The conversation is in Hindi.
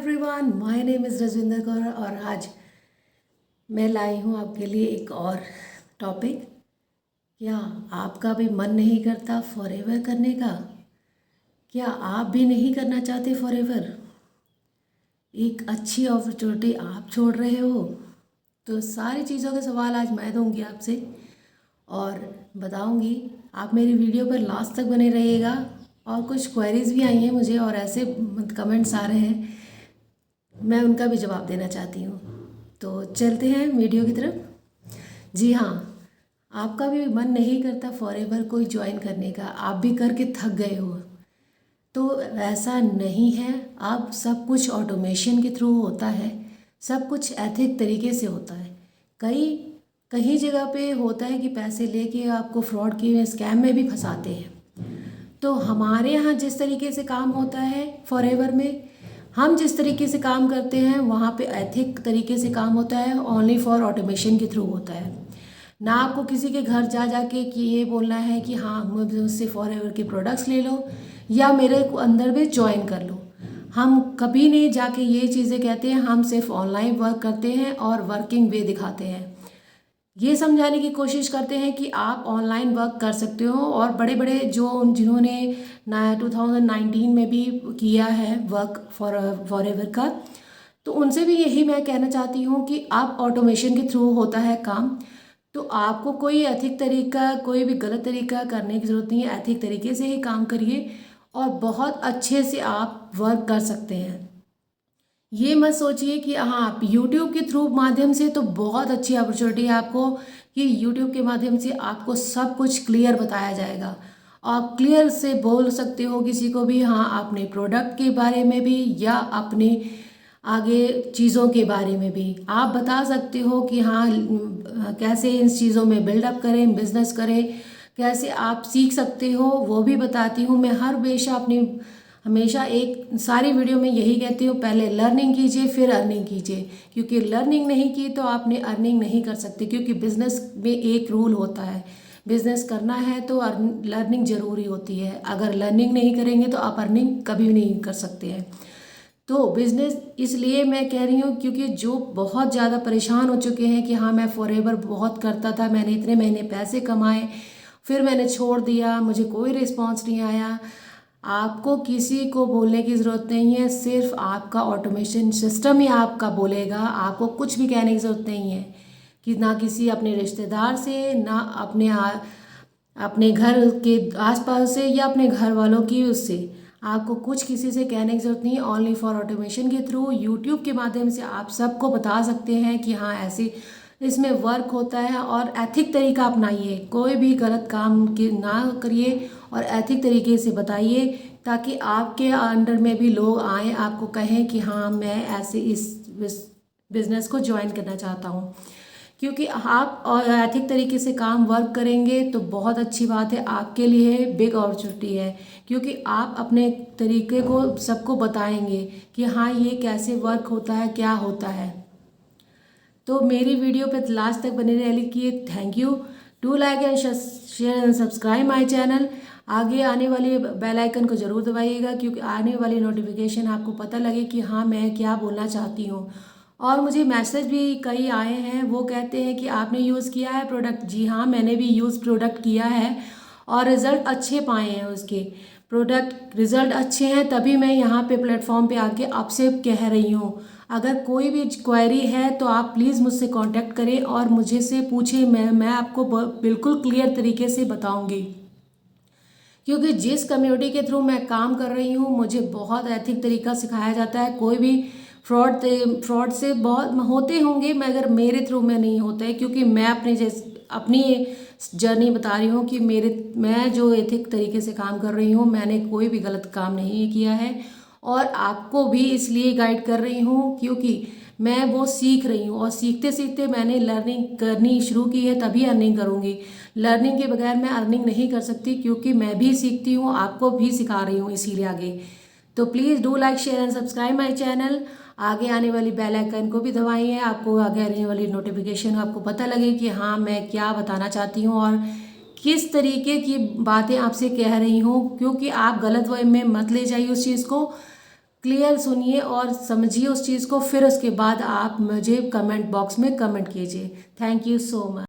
Everyone, my name is Rajwinder Kaur और आज मैं लाई हूँ आपके लिए एक और टॉपिक। क्या आपका भी मन नहीं करता फॉरएवर करने का? क्या आप भी नहीं करना चाहते फॉरएवर? एक अच्छी अपॉर्चुनिटी आप छोड़ रहे हो। तो सारी चीज़ों के सवाल आज मैं दूंगी आपसे और बताऊंगी। आप मेरी वीडियो पर लास्ट तक बने रहिएगा। और कुछ क्वेरीज भी आई हैं मुझे और ऐसे कमेंट्स आ रहे हैं, मैं उनका भी जवाब देना चाहती हूँ। तो चलते हैं वीडियो की तरफ। जी हाँ, आपका भी मन नहीं करता फॉरएवर कोई ज्वाइन करने का, आप भी करके थक गए हो। तो ऐसा नहीं है, अब सब कुछ ऑटोमेशन के थ्रू होता है, सब कुछ एथिक तरीके से होता है। कहीं जगह पे होता है कि पैसे लेके आपको फ्रॉड के स्कैम में भी फंसाते हैं। तो हमारे यहाँ जिस तरीके से काम होता है फॉरएवर में, हम जिस तरीके से काम करते हैं वहाँ पे एथिक तरीके से काम होता है। ओनली फॉर ऑटोमेशन के थ्रू होता है। ना आपको किसी के घर जा जाके कि ये बोलना है कि हाँ मुझसे फॉरएवर के प्रोडक्ट्स ले लो या मेरे अंदर भी ज्वाइन कर लो। हम कभी नहीं जाके ये चीज़ें कहते हैं, हम सिर्फ ऑनलाइन वर्क करते हैं और वर्किंग वे दिखाते हैं। ये समझाने की कोशिश करते हैं कि आप ऑनलाइन वर्क कर सकते हो। और बड़े बड़े जिन्होंने 2019 में भी किया है वर्क फॉरएवर का, तो उनसे भी यही मैं कहना चाहती हूँ कि आप ऑटोमेशन के थ्रू होता है काम। तो आपको कोई एथिक तरीका, कोई भी गलत तरीका करने की ज़रूरत नहीं है। एथिक तरीके से ही काम करिए और बहुत अच्छे से आप वर्क कर सकते हैं। ये मत सोचिए कि हाँ आप यूट्यूब के थ्रू माध्यम से, तो बहुत अच्छी अपॉर्चुनिटी है आपको कि यूट्यूब के माध्यम से आपको सब कुछ क्लियर बताया जाएगा। आप क्लियर से बोल सकते हो किसी को भी, हाँ अपने प्रोडक्ट के बारे में भी या अपने आगे चीज़ों के बारे में भी आप बता सकते हो कि हाँ कैसे इन चीज़ों में बिल्डअप करें, बिजनेस करें, कैसे आप सीख सकते हो वो भी बताती हूँ मैं। हमेशा एक सारी वीडियो में यही कहती हूँ, पहले लर्निंग कीजिए फिर अर्निंग कीजिए। क्योंकि लर्निंग नहीं की तो आपने अर्निंग नहीं कर सकते। क्योंकि बिजनेस में एक रूल होता है, बिजनेस करना है तो लर्निंग ज़रूरी होती है। अगर लर्निंग नहीं करेंगे तो आप अर्निंग कभी नहीं कर सकते हैं। तो बिज़नेस इसलिए मैं कह रही हूँ क्योंकि जो बहुत ज़्यादा परेशान हो चुके हैं कि हाँ मैं फॉरएवर बहुत करता था, मैंने इतने महीने पैसे कमाए, फिर मैंने छोड़ दिया, मुझे कोई रिस्पांस नहीं आया। आपको किसी को बोलने की ज़रूरत नहीं है, सिर्फ आपका ऑटोमेशन सिस्टम ही आपका बोलेगा। आपको कुछ भी कहने की ज़रूरत नहीं है कि ना किसी अपने रिश्तेदार से, ना अपने घर के आसपास से या अपने घर वालों की उससे। आपको कुछ किसी से कहने की ज़रूरत नहीं है। ओनली फॉर ऑटोमेशन के थ्रू यूट्यूब के माध्यम से आप सबको बता सकते हैं कि हाँ ऐसे इसमें वर्क होता है। और एथिक तरीका अपनाइए, कोई भी गलत काम की ना करिए और एथिक तरीके से बताइए, ताकि आपके अंडर में भी लोग आए, आपको कहें कि हाँ मैं ऐसे इस बिज़नेस को ज्वाइन करना चाहता हूँ। क्योंकि आप एथिक तरीके से काम वर्क करेंगे तो बहुत अच्छी बात है, आपके लिए बिग अपॉर्चुनिटी है। क्योंकि आप अपने तरीके को सबको बताएंगे कि हाँ ये कैसे वर्क होता है, क्या होता है। तो मेरी वीडियो पे लास्ट तक बने रहने के लिए thank you. Do like and share and subscribe my channel. आगे आने वाली बेल आइकन को ज़रूर दबाइएगा, क्योंकि आने वाली नोटिफिकेशन आपको पता लगे कि हाँ मैं क्या बोलना चाहती हूँ। और मुझे मैसेज भी कई आए हैं, वो कहते हैं कि आपने यूज़ किया है प्रोडक्ट। जी हाँ, मैंने भी यूज़ प्रोडक्ट किया है और रिज़ल्ट अच्छे पाए हैं। उसके प्रोडक्ट रिज़ल्ट अच्छे हैं, तभी मैं यहाँ पे प्लेटफॉर्म पे आके आपसे कह रही हूँ। अगर कोई भी क्वेरी है तो आप प्लीज़ मुझसे कांटेक्ट करें और मुझे से पूछें, मैं आपको बिल्कुल क्लियर तरीके से बताऊंगी। क्योंकि जिस कम्युनिटी के थ्रू मैं काम कर रही हूँ मुझे बहुत एथिक तरीका सिखाया जाता है। कोई भी फ्रॉड से बहुत होते होंगे मगर मेरे थ्रू में नहीं होता है। क्योंकि मैं अपनी जर्नी बता रही हूँ कि मैं जो एथिक तरीके से काम कर रही हूँ, मैंने कोई भी गलत काम नहीं किया है। और आपको भी इसलिए गाइड कर रही हूँ क्योंकि मैं वो सीख रही हूँ और सीखते सीखते मैंने लर्निंग करनी शुरू की है, तभी अर्निंग करूँगी। लर्निंग के बगैर मैं अर्निंग नहीं कर सकती, क्योंकि मैं भी सीखती हूँ, आपको भी सिखा रही हूँ इसीलिए आगे। तो please do like share and subscribe my channel. आगे आने वाली बेल आइकन को भी दबाइए, आपको आगे आने वाली नोटिफिकेशन आपको पता लगे कि हाँ मैं क्या बताना चाहती हूँ और किस तरीके की बातें आपसे कह रही हूँ। क्योंकि आप गलत वे में मत ले जाइए उस चीज़ को, क्लियर सुनिए और समझिए उस चीज़ को, फिर उसके बाद आप मुझे कमेंट बॉक्स में कमेंट कीजिए। Thank you so much.